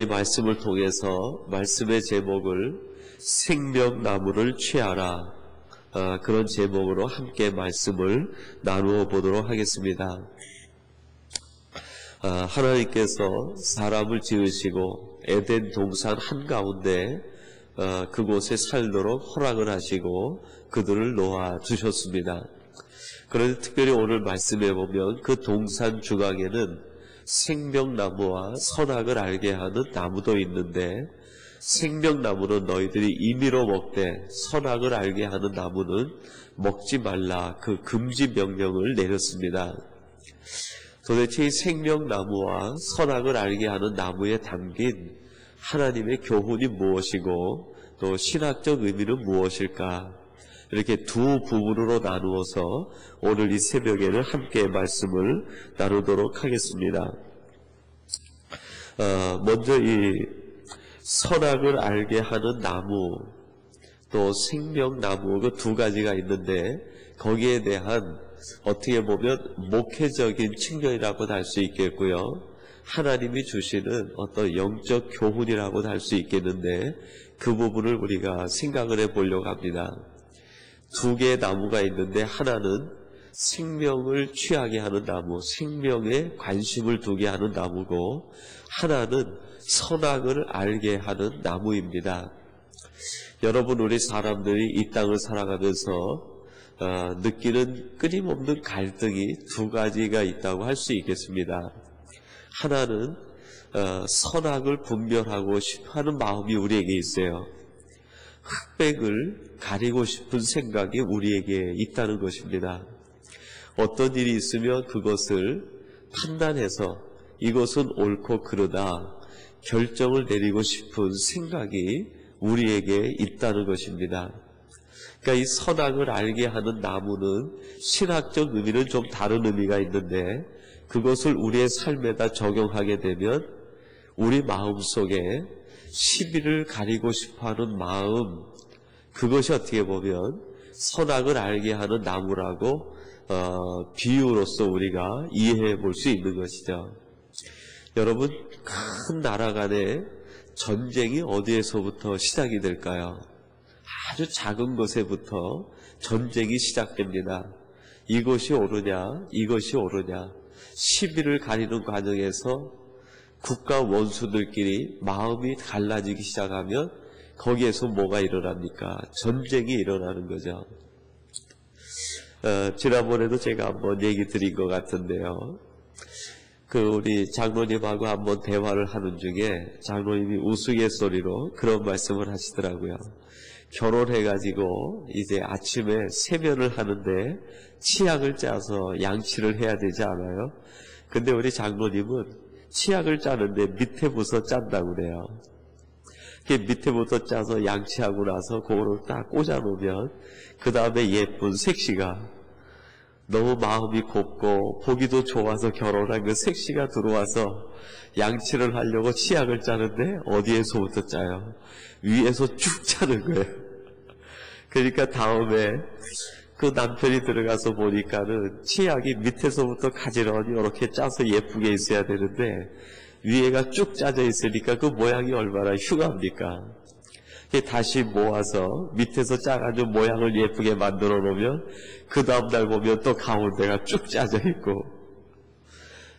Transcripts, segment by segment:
이 말씀을 통해서 말씀의 제목을 생명나무를 취하라, 그런 제목으로 함께 말씀을 나누어 보도록 하겠습니다. 하나님께서 사람을 지으시고 에덴 동산 한가운데 그곳에 살도록 허락을 하시고 그들을 놓아 두셨습니다. 그런데 특별히 오늘 말씀해 보면 그 동산 중앙에는 생명나무와 선악을 알게 하는 나무도 있는데, 생명나무는 너희들이 임의로 먹되 선악을 알게 하는 나무는 먹지 말라, 그 금지 명령을 내렸습니다. 도대체 이 생명나무와 선악을 알게 하는 나무에 담긴 하나님의 교훈이 무엇이고 또 신학적 의미는 무엇일까? 이렇게 두 부분으로 나누어서 오늘 이 새벽에는 함께 말씀을 나누도록 하겠습니다. 먼저 이 선악을 알게 하는 나무, 또 생명나무, 그 두 가지가 있는데 거기에 대한 어떻게 보면 목회적인 측면이라고도 할 수 있겠고요, 하나님이 주시는 어떤 영적 교훈이라고도 할 수 있겠는데, 그 부분을 우리가 생각을 해보려고 합니다. 두 개의 나무가 있는데, 하나는 생명을 취하게 하는 나무, 생명에 관심을 두게 하는 나무고, 하나는 선악을 알게 하는 나무입니다. 여러분, 우리 사람들이 이 땅을 살아가면서 느끼는 끊임없는 갈등이 두 가지가 있다고 할 수 있겠습니다. 하나는 선악을 분별하고 싶어하는 마음이 우리에게 있어요. 흑백을 가리고 싶은 생각이 우리에게 있다는 것입니다. 어떤 일이 있으면 그것을 판단해서 이것은 옳고 그르다 결정을 내리고 싶은 생각이 우리에게 있다는 것입니다. 그러니까 이 선악을 알게 하는 나무는 신학적 의미는 좀 다른 의미가 있는데, 그것을 우리의 삶에다 적용하게 되면 우리 마음속에 시비를 가리고 싶어하는 마음, 그것이 어떻게 보면 선악을 알게 하는 나무라고 비유로서 우리가 이해해 볼 수 있는 것이죠. 여러분, 큰 나라 간의 전쟁이 어디에서부터 시작이 될까요? 아주 작은 것에부터 전쟁이 시작됩니다. 이것이 옳으냐, 이것이 옳으냐, 시비를 가리는 과정에서 국가 원수들끼리 마음이 갈라지기 시작하면 거기에서 뭐가 일어납니까? 전쟁이 일어나는 거죠. 지난번에도 제가 한번 얘기 드린 것 같은데요, 우리 장로님하고 한번 대화를 하는 중에 장로님이 우스갯소리로 그런 말씀을 하시더라고요. 결혼해가지고 이제 아침에 세면을 하는데 치약을 짜서 양치를 해야 되지 않아요? 근데 우리 장로님은 치약을 짜는데 밑에부터 짠다고 그래요. 밑에부터 짜서 양치하고 나서 그거를 딱 꽂아놓으면 그 다음에 예쁜 색시가, 너무 마음이 곱고 보기도 좋아서 결혼한 그 색시가 들어와서 양치를 하려고 치약을 짜는데 어디에서부터 짜요? 위에서 쭉 짜는 거예요. 그러니까 다음에 그 남편이 들어가서 보니까는 치약이 밑에서부터 가지런히 이렇게 짜서 예쁘게 있어야 되는데 위에가 쭉 짜져 있으니까 그 모양이 얼마나 흉합니까? 다시 모아서 밑에서 짜가지고 모양을 예쁘게 만들어 놓으면 그 다음날 보면 또 가운데가 쭉 짜져 있고,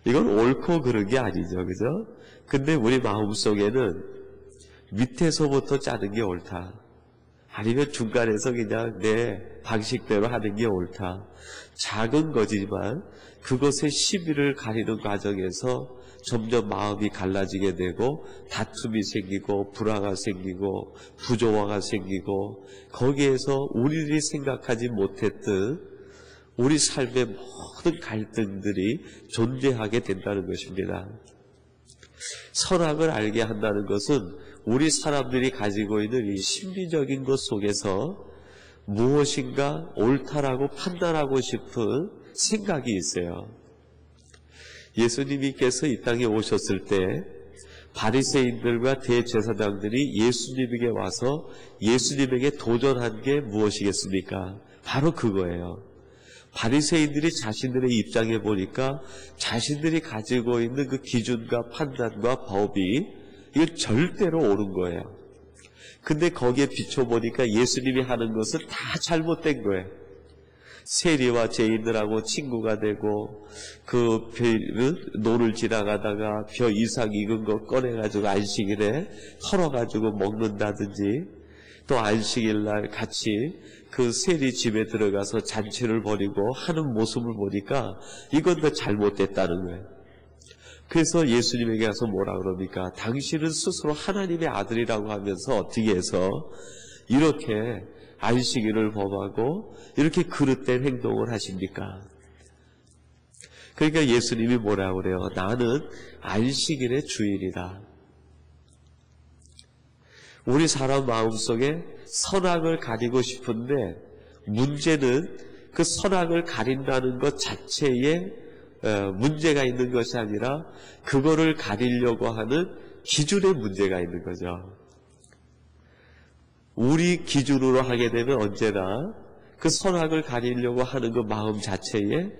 이건 옳고 그른 게 아니죠, 그죠? 근데 우리 마음속에는 밑에서부터 짜는 게 옳다, 아니면 중간에서 그냥 내 방식대로 하는 게 옳다, 작은 거지만 그것의 시비를 가리는 과정에서 점점 마음이 갈라지게 되고 다툼이 생기고 불화가 생기고 부조화가 생기고, 거기에서 우리들이 생각하지 못했던 우리 삶의 모든 갈등들이 존재하게 된다는 것입니다. 선악을 알게 한다는 것은 우리 사람들이 가지고 있는 이 심리적인 것 속에서 무엇인가 옳다라고 판단하고 싶은 생각이 있어요. 예수님께서 이 땅에 오셨을 때 바리새인들과 대제사장들이 예수님에게 와서 예수님에게 도전한 게 무엇이겠습니까? 바로 그거예요. 바리새인들이 자신들의 입장에 보니까 자신들이 가지고 있는 그 기준과 판단과 법이 이거 절대로 옳은 거예요. 근데 거기에 비춰보니까 예수님이 하는 것은 다 잘못된 거예요. 세리와 죄인들하고 친구가 되고 그 노를 지나가다가 벼 이상 익은 거 꺼내가지고 안식일에 털어가지고 먹는다든지, 또 안식일날 같이 그 세리 집에 들어가서 잔치를 벌이고 하는 모습을 보니까 이건 더 잘못됐다는 거예요. 그래서 예수님에게 가서 뭐라 그럽니까? 당신은 스스로 하나님의 아들이라고 하면서 어떻게 해서 이렇게 안식일을 범하고 이렇게 그릇된 행동을 하십니까? 그러니까 예수님이 뭐라 그래요? 나는 안식일의 주인이다. 우리 사람 마음속에 선악을 가리고 싶은데 문제는 그 선악을 가린다는 것 자체에 문제가 있는 것이 아니라 그거를 가리려고 하는 기준에 문제가 있는 거죠. 우리 기준으로 하게 되면 언제나 그 선악을 가리려고 하는 그 마음 자체에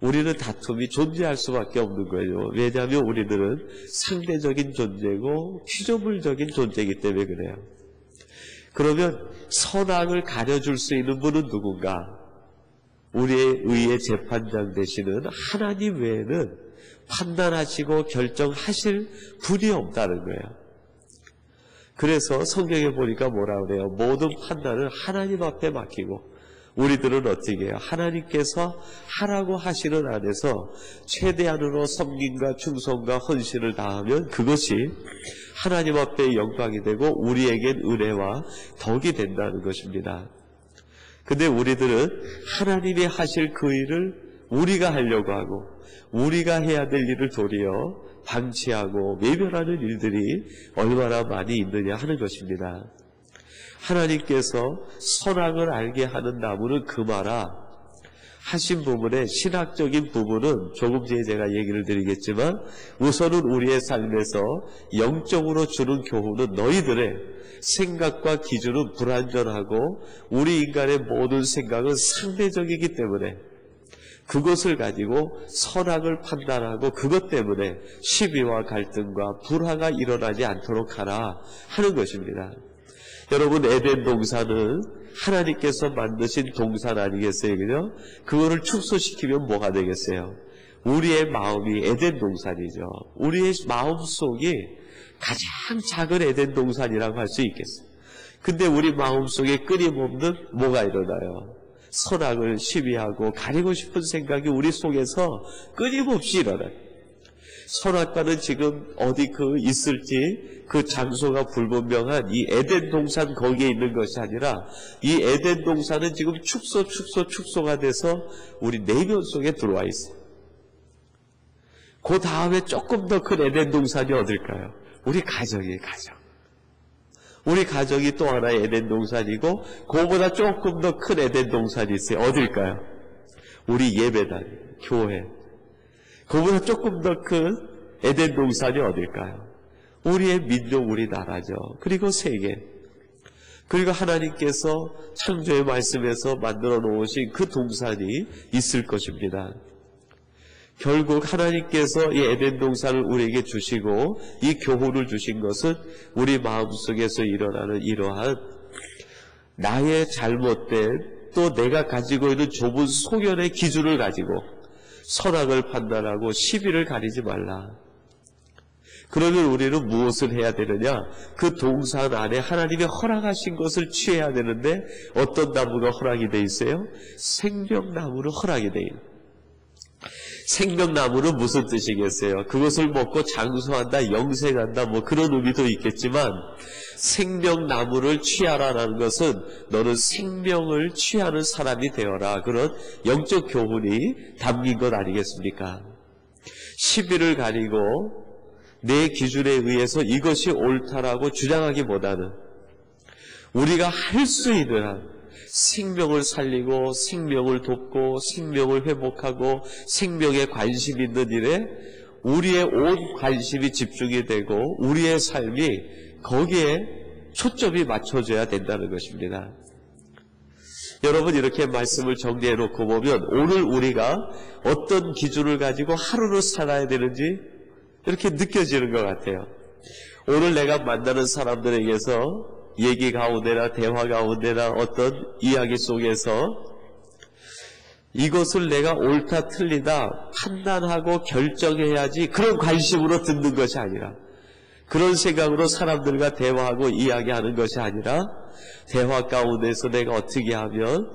우리는 다툼이 존재할 수밖에 없는 거예요. 왜냐하면 우리들은 상대적인 존재고 피조물적인 존재이기 때문에 그래요. 그러면 선악을 가려줄 수 있는 분은 누군가? 우리의 의의 재판장 되시는 하나님 외에는 판단하시고 결정하실 분이 없다는 거예요. 그래서 성경에 보니까 뭐라 그래요? 모든 판단을 하나님 앞에 맡기고, 우리들은 어떻게 해요? 하나님께서 하라고 하시는 안에서 최대한으로 섬김과 충성과 헌신을 다하면 그것이 하나님 앞에 영광이 되고 우리에겐 은혜와 덕이 된다는 것입니다. 근데 우리들은 하나님이 하실 그 일을 우리가 하려고 하고 우리가 해야 될 일을 도리어 방치하고 외면하는 일들이 얼마나 많이 있느냐 하는 것입니다. 하나님께서 선악을 알게 하는 나무는 금하라 하신 부분의 신학적인 부분은 조금 뒤에 제가 얘기를 드리겠지만, 우선은 우리의 삶에서 영적으로 주는 교훈은 너희들의 생각과 기준은 불완전하고 우리 인간의 모든 생각은 상대적이기 때문에 그것을 가지고 선악을 판단하고 그것 때문에 시비와 갈등과 불화가 일어나지 않도록 하라 하는 것입니다. 여러분, 에덴 동산은 하나님께서 만드신 동산 아니겠어요? 그죠? 그거를 축소시키면 뭐가 되겠어요? 우리의 마음이 에덴 동산이죠. 우리의 마음속이 가장 작은 에덴 동산이라고 할 수 있겠어요. 근데 우리 마음속에 끊임없는 뭐가 일어나요? 선악을 시비하고 가리고 싶은 생각이 우리 속에서 끊임없이 일어나요. 선악과는 지금 어디 있을지 그 장소가 불분명한 이 에덴 동산 거기에 있는 것이 아니라 이 에덴 동산은 지금 축소가 돼서 우리 내면 속에 들어와 있어요. 그 다음에 조금 더 큰 에덴 동산이 어딜까요? 우리 가정이에요, 가정. 우리 가정이 또 하나의 에덴 동산이고 그거보다 조금 더 큰 에덴 동산이 있어요. 어딜까요? 우리 예배당, 교회. 그거보다 조금 더 큰 에덴 동산이 어딜까요? 우리의 민족, 우리나라죠. 그리고 세계. 그리고 하나님께서 창조의 말씀에서 만들어 놓으신 그 동산이 있을 것입니다. 결국 하나님께서 이 에덴 동산을 우리에게 주시고 이 교훈을 주신 것은 우리 마음속에서 일어나는 이러한 나의 잘못된 또 내가 가지고 있는 좁은 소견의 기준을 가지고 선악을 판단하고 시비를 가리지 말라. 그러면 우리는 무엇을 해야 되느냐? 그 동산 안에 하나님이 허락하신 것을 취해야 되는데 어떤 나무가 허락이 돼 있어요? 생명나무로 허락이 돼 있는. 생명나무는 무슨 뜻이겠어요? 그것을 먹고 장수한다, 영생한다, 뭐 그런 의미도 있겠지만 생명나무를 취하라라는 것은 너는 생명을 취하는 사람이 되어라. 그런 영적 교훈이 담긴 것 아니겠습니까? 시비를 가리고 내 기준에 의해서 이것이 옳다라고 주장하기보다는 우리가 할 수 있는 한 생명을 살리고 생명을 돕고 생명을 회복하고 생명에 관심 있는 일에 우리의 온 관심이 집중이 되고 우리의 삶이 거기에 초점이 맞춰져야 된다는 것입니다. 여러분, 이렇게 말씀을 정리해 놓고 보면 오늘 우리가 어떤 기준을 가지고 하루를 살아야 되는지 이렇게 느껴지는 것 같아요. 오늘 내가 만나는 사람들에게서 얘기 가운데나 대화 가운데나 어떤 이야기 속에서 이것을 내가 옳다 틀리다 판단하고 결정해야지 그런 관심으로 듣는 것이 아니라, 그런 생각으로 사람들과 대화하고 이야기하는 것이 아니라, 대화 가운데서 내가 어떻게 하면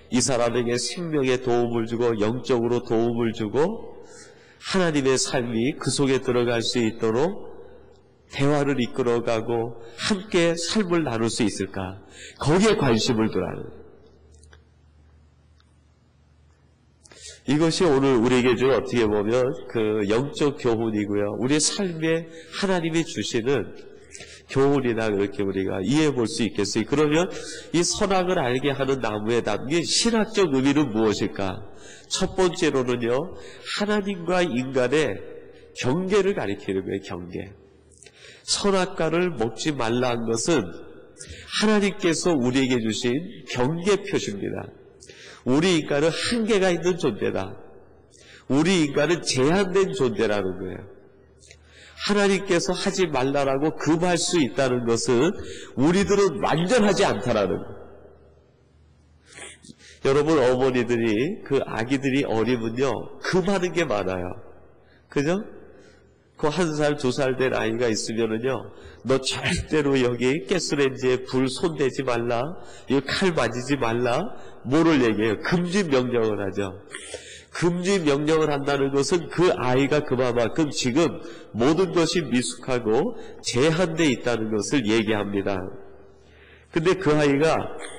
이 사람에게 생명에 도움을 주고 영적으로 도움을 주고 하나님의 삶이 그 속에 들어갈 수 있도록 대화를 이끌어가고 함께 삶을 나눌 수 있을까? 거기에 관심을 두라는, 이것이 오늘 우리에게 준 어떻게 보면 그 영적 교훈이고요. 우리의 삶에 하나님이 주시는 교훈이다, 그렇게 우리가 이해해 볼 수 있겠어요. 그러면 이 선악을 알게 하는 나무에 담긴 신학적 의미는 무엇일까? 첫 번째로는요, 하나님과 인간의 경계를 가리키는 거예요. 경계. 선악과를 먹지 말라 한 것은 하나님께서 우리에게 주신 경계 표시입니다. 우리 인간은 한계가 있는 존재다. 우리 인간은 제한된 존재라는 거예요. 하나님께서 하지 말라라고 금할 수 있다는 것은 우리들은 완전하지 않다라는 거예요. 여러분, 어머니들이 그 아기들이 어리면요 금하는 게 많아요. 그죠? 그 1살, 2살 된 아이가 있으면은요, 너 절대로 여기 가스레인지에 불 손대지 말라, 이 칼 만지지 말라, 뭐를 얘기해요? 금지 명령을 하죠. 금지 명령을 한다는 것은 그 아이가 그만큼 지금 모든 것이 미숙하고 제한되어 있다는 것을 얘기합니다. 근데 그 아이가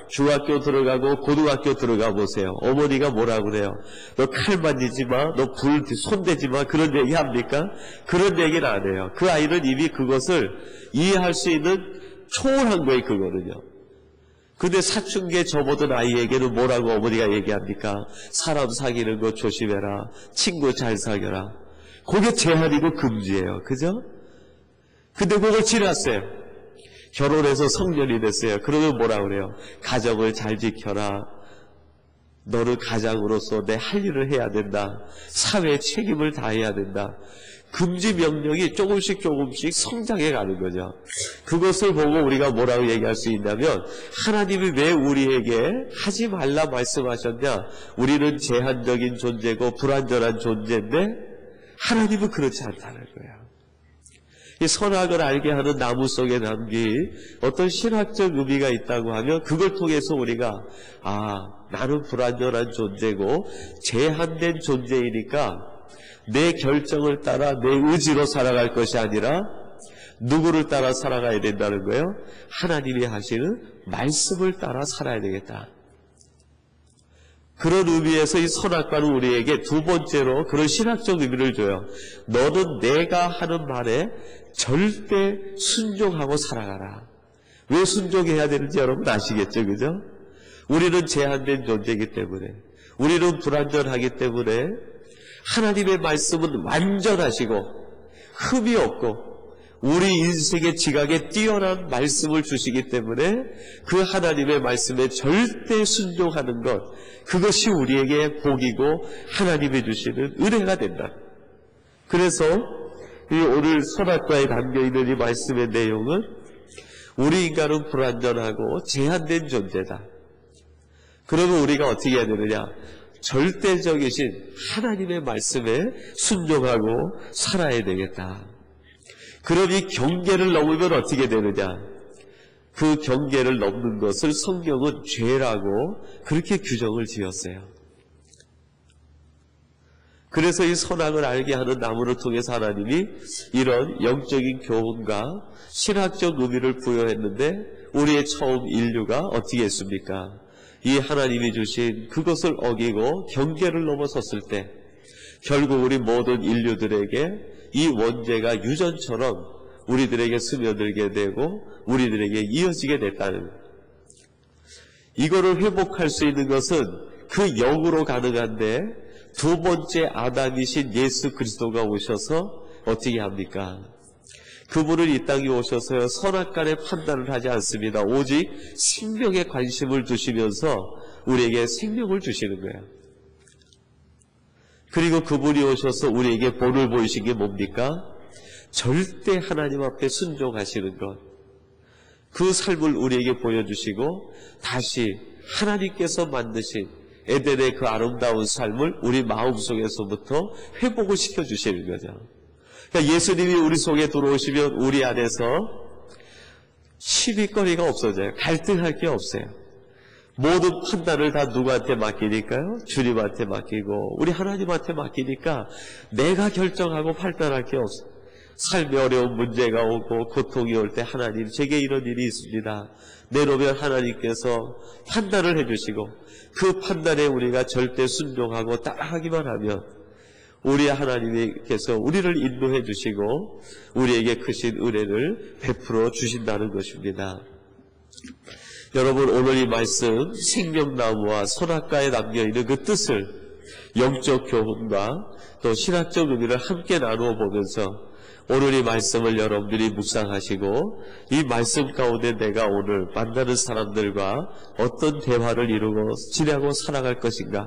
중학교 들어가고 고등학교 들어가 보세요. 어머니가 뭐라고 그래요? 너 칼 만지지 마, 너 불 손대지 마, 그런 얘기 합니까? 그런 얘기는 안 해요. 그 아이는 이미 그것을 이해할 수 있는 초월한 거예요, 그거는요. 근데 사춘기에 접어든 아이에게는 뭐라고 어머니가 얘기합니까? 사람 사귀는 거 조심해라, 친구 잘 사귀어라. 그게 제한이고 금지예요. 그죠? 근데 그걸 지났어요. 결혼해서 성년이 됐어요. 그러면 뭐라 그래요? 가정을 잘 지켜라. 너는 가장으로서 내 할 일을 해야 된다. 사회에 책임을 다해야 된다. 금지 명령이 조금씩 성장해 가는 거죠. 그것을 보고 우리가 뭐라고 얘기할 수 있냐면, 하나님이 왜 우리에게 하지 말라 말씀하셨냐? 우리는 제한적인 존재고 불완전한 존재인데 하나님은 그렇지 않다는 거예요. 이 선악을 알게 하는 나무 속에 담긴 어떤 신학적 의미가 있다고 하면, 그걸 통해서 우리가 나는 불완전한 존재고 제한된 존재이니까 내 결정을 따라 내 의지로 살아갈 것이 아니라 누구를 따라 살아가야 된다는 거예요? 하나님이 하시는 말씀을 따라 살아야 되겠다. 그런 의미에서 이 선악과는 우리에게 두 번째로 그런 신학적 의미를 줘요. 너는 내가 하는 말에 절대 순종하고 살아가라. 왜 순종해야 되는지 여러분 아시겠죠? 그죠? 우리는 제한된 존재이기 때문에, 우리는 불완전하기 때문에 하나님의 말씀은 완전하시고 흠이 없고 우리 인생의 지각에 뛰어난 말씀을 주시기 때문에 그 하나님의 말씀에 절대 순종하는 것, 그것이 우리에게 복이고 하나님이 주시는 은혜가 된다. 그래서 오늘 선악과에 담겨있는 이 말씀의 내용은, 우리 인간은 불완전하고 제한된 존재다. 그러면 우리가 어떻게 해야 되느냐? 절대적이신 하나님의 말씀에 순종하고 살아야 되겠다. 그럼 이 경계를 넘으면 어떻게 되느냐? 그 경계를 넘는 것을 성경은 죄라고 그렇게 규정을 지었어요. 그래서 이 선악을 알게 하는 나무를 통해서 하나님이 이런 영적인 교훈과 신학적 의미를 부여했는데, 우리의 처음 인류가 어떻게 했습니까? 이 하나님이 주신 그것을 어기고 경계를 넘어섰을 때 결국 우리 모든 인류들에게 이 원죄가 유전처럼 우리들에게 스며들게 되고 우리들에게 이어지게 됐다는 거예요. 이거를 회복할 수 있는 것은 그 영으로 가능한데, 두 번째 아담이신 예수 그리스도가 오셔서 어떻게 합니까? 그분은 이 땅에 오셔서 선악간의 판단을 하지 않습니다. 오직 생명에 관심을 두시면서 우리에게 생명을 주시는 거예요. 그리고 그분이 오셔서 우리에게 본을 보이신 게 뭡니까? 절대 하나님 앞에 순종하시는 것, 그 삶을 우리에게 보여주시고 다시 하나님께서 만드신 에덴의 그 아름다운 삶을 우리 마음속에서부터 회복을 시켜주시는 거죠. 그러니까 예수님이 우리 속에 들어오시면 우리 안에서 시비거리가 없어져요. 갈등할 게 없어요. 모든 판단을 다 누구한테 맡기니까요? 주님한테 맡기고 우리 하나님한테 맡기니까 내가 결정하고 판단할 게 없어요. 삶에 어려운 문제가 오고 고통이 올 때 하나님 제게 이런 일이 있습니다. 내놓으면 하나님께서 판단을 해주시고 그 판단에 우리가 절대 순종하고 따라하기만 하면 우리 하나님께서 우리를 인도해 주시고 우리에게 크신 은혜를 베풀어 주신다는 것입니다. 여러분, 오늘 이 말씀 생명나무와 선악과에 담겨있는 그 뜻을 영적 교훈과 또 신학적 의미를 함께 나누어 보면서 오늘 이 말씀을 여러분들이 묵상하시고 이 말씀 가운데 내가 오늘 만나는 사람들과 어떤 대화를 이루고 지내고 살아갈 것인가,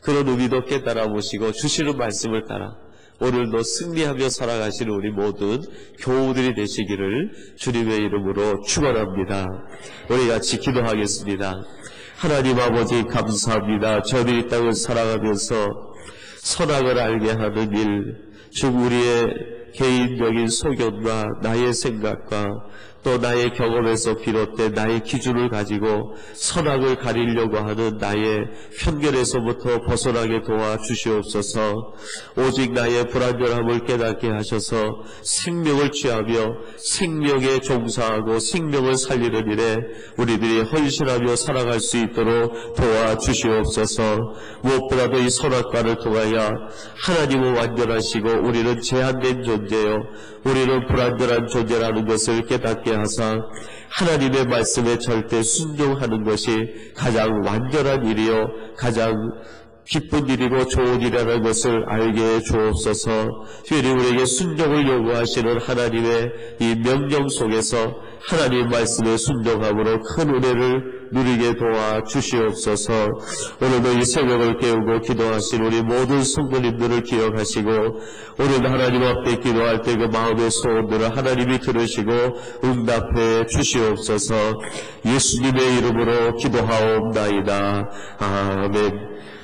그런 의미도 깨달아 보시고 주시는 말씀을 따라 오늘도 승리하며 살아가시는 우리 모든 교우들이 되시기를 주님의 이름으로 축원합니다. 우리 같이 기도하겠습니다. 하나님 아버지 감사합니다. 저는 이 땅을 살아가면서 선악을 알게 하는 일, 즉 우리의 개인적인 소견과 나의 생각과 또 나의 경험에서 비롯된 나의 기준을 가지고 선악을 가리려고 하는 나의 편견에서부터 벗어나게 도와주시옵소서. 오직 나의 불완전함을 깨닫게 하셔서 생명을 취하며 생명에 종사하고 생명을 살리는 일에 우리들이 헌신하며 살아갈 수 있도록 도와주시옵소서. 무엇보다도 이 선악과를 통하여 하나님은 완전하시고 우리는 제한된 존재요, 우리는 불완전한 존재라는 것을 깨닫게 하사 하나님의 말씀에 절대 순종하는 것이 가장 완전한 일이요 가장 기쁜 일이고 좋은 일이라는 것을 알게 해 주옵소서. 특별히 우리에게 순종을 요구하시는 하나님의 이 명령 속에서 하나님 말씀에 순종함으로 큰 은혜를 누리게 도와주시옵소서. 오늘도 이 새벽을 깨우고 기도하신 우리 모든 성도님들을 기억하시고 오늘 하나님 앞에 기도할 때 그 마음의 소원들을 하나님이 들으시고 응답해 주시옵소서. 예수님의 이름으로 기도하옵나이다. 아멘.